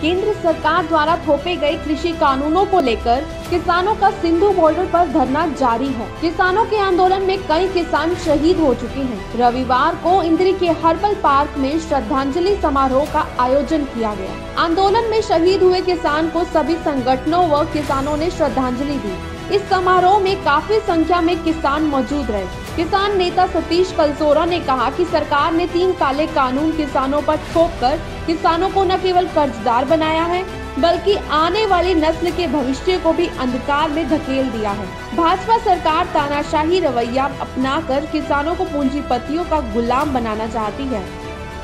केंद्र सरकार द्वारा थोपे गए कृषि कानूनों को लेकर किसानों का सिंधु बॉर्डर पर धरना जारी है। किसानों के आंदोलन में कई किसान शहीद हो चुके हैं। रविवार को इंद्री के हर्बल पार्क में श्रद्धांजलि समारोह का आयोजन किया गया। आंदोलन में शहीद हुए किसान को सभी संगठनों व किसानों ने श्रद्धांजलि दी। इस समारोह में काफी संख्या में किसान मौजूद रहे। किसान नेता सतीश कलसोरा ने कहा कि सरकार ने 3 काले कानून किसानों पर थोपकर किसानों को न केवल कर्जदार बनाया है, बल्कि आने वाली नस्ल के भविष्य को भी अंधकार में धकेल दिया है। भाजपा सरकार तानाशाही रवैया अपनाकर किसानों को पूंजीपतियों का गुलाम बनाना चाहती है।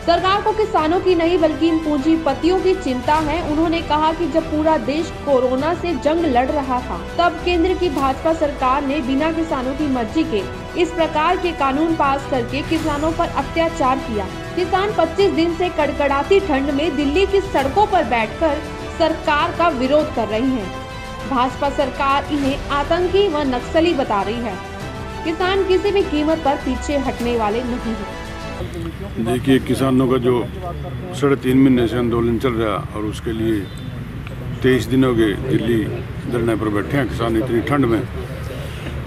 सरकार को किसानों की नहीं बल्कि इन पूंजीपतियों की चिंता है। उन्होंने कहा कि जब पूरा देश कोरोना से जंग लड़ रहा था, तब केंद्र की भाजपा सरकार ने बिना किसानों की मर्जी के इस प्रकार के कानून पास करके किसानों पर अत्याचार किया। किसान 25 दिन से कड़कड़ाती ठंड में दिल्ली की सड़कों पर बैठकर सरकार का विरोध कर रही है। भाजपा सरकार इन्हें आतंकी व नक्सली बता रही है। किसान किसी भी कीमत पर पीछे हटने वाले नहीं है। देखिए, किसानों का जो 3.5 महीने से आंदोलन चल रहा है और उसके लिए 23 दिन हो गए दिल्ली धरने पर बैठे हैं किसान इतनी ठंड में।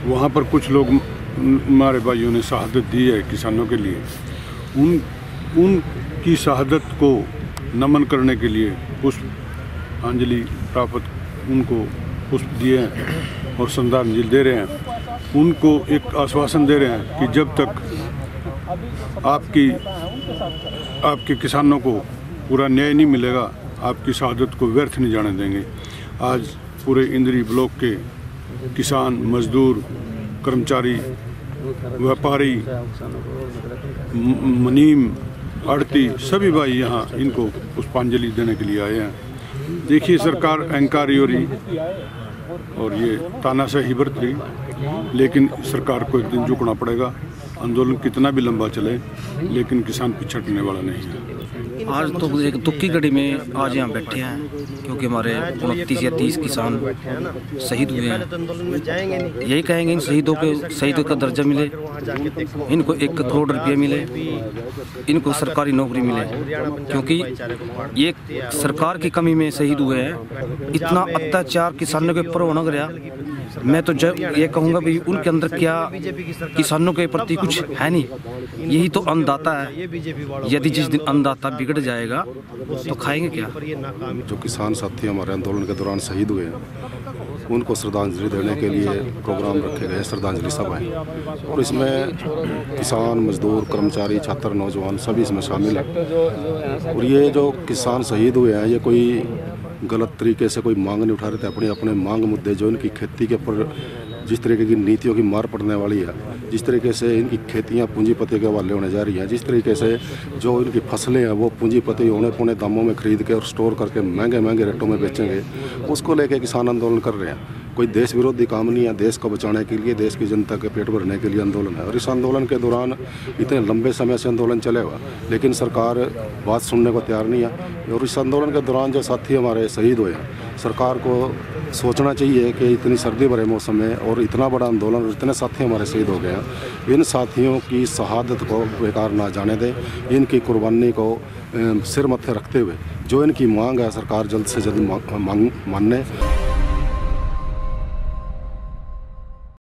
वहाँ पर कुछ लोग हमारे भाइयों ने शहादत दी है किसानों के लिए। उनकी शहादत को नमन करने के लिए पुष्पांजलि प्राप्त उनको पुष्प दिए हैं और श्रद्धांजलि दे रहे हैं। उनको एक आश्वासन दे रहे हैं कि जब तक आपके किसानों को पूरा न्याय नहीं मिलेगा, आपकी शहादत को व्यर्थ नहीं जाने देंगे। आज पूरे इंद्री ब्लॉक के किसान, मजदूर, कर्मचारी, व्यापारी, मुनीम, आड़ती सभी भाई यहाँ इनको पुष्पांजलि देने के लिए आए हैं। देखिए, सरकार अहंकारी हो रही और ये तानाशाही बरत रही, लेकिन सरकार को एक दिन झुकना पड़ेगा। आंदोलन कितना भी लंबा चले, लेकिन किसान पीछे हटने वाला नहीं है। आज तो एक दुख की घड़ी में आज यहाँ बैठे हैं, क्योंकि हमारे 29 या 30 किसान शहीद हुए हैं। यही कहेंगे इन शहीदों को शहीदों का दर्जा मिले, इनको 1 करोड़ रुपये मिले, इनको सरकारी नौकरी मिले, क्योंकि ये सरकार की कमी में शहीद हुए हैं। इतना अत्याचार किसानों के ऊपर होना गया। मैं तो ये कहूँगा भी उनके अंदर क्या किसानों के प्रति कुछ है नहीं। यही तो अन्नदाता है। यदि जिस दिन अन्नदाता बिगड़ जाएगा तो खाएंगे क्या। जो किसान साथी हमारे आंदोलन के दौरान शहीद हुए हैं, उनको श्रद्धांजलि देने के लिए प्रोग्राम रखे गए, श्रद्धांजलि सभाएं, और इसमें किसान, मजदूर, कर्मचारी, छात्र, नौजवान सभी इसमें शामिल हैं। और ये जो किसान शहीद हुए हैं, ये कोई गलत तरीके से कोई मांग नहीं उठा रहे थे। अपने मांग मुद्दे जो इनकी खेती के ऊपर जिस तरीके की नीतियों की मार पड़ने वाली है, जिस तरीके से इनकी खेतियां पूंजीपति के हवाले होने जा रही हैं, जिस तरीके से जो इनकी फसलें हैं वो पूंजीपति औने पौने दामों में खरीद के और स्टोर करके महंगे रेटों में बेचेंगे, उसको लेकर किसान आंदोलन कर रहे हैं। कोई देश विरोधी काम नहीं है। देश को बचाने के लिए, देश की जनता के पेट भरने के लिए आंदोलन है। और इस आंदोलन के दौरान इतने लंबे समय से आंदोलन चलेगा, लेकिन सरकार बात सुनने को तैयार नहीं है। और इस आंदोलन के दौरान जो साथी हमारे शहीद हुए हैं, सरकार को सोचना चाहिए कि इतनी सर्दी भरे मौसम में और इतना बड़ा आंदोलन और इतने साथी हमारे शहीद हो गए हैं, इन साथियों की शहादत को बेकार ना जाने दें। इनकी कुर्बानी को सिर मत्थे रखते हुए जो इनकी मांग है, सरकार जल्द से जल्द माने।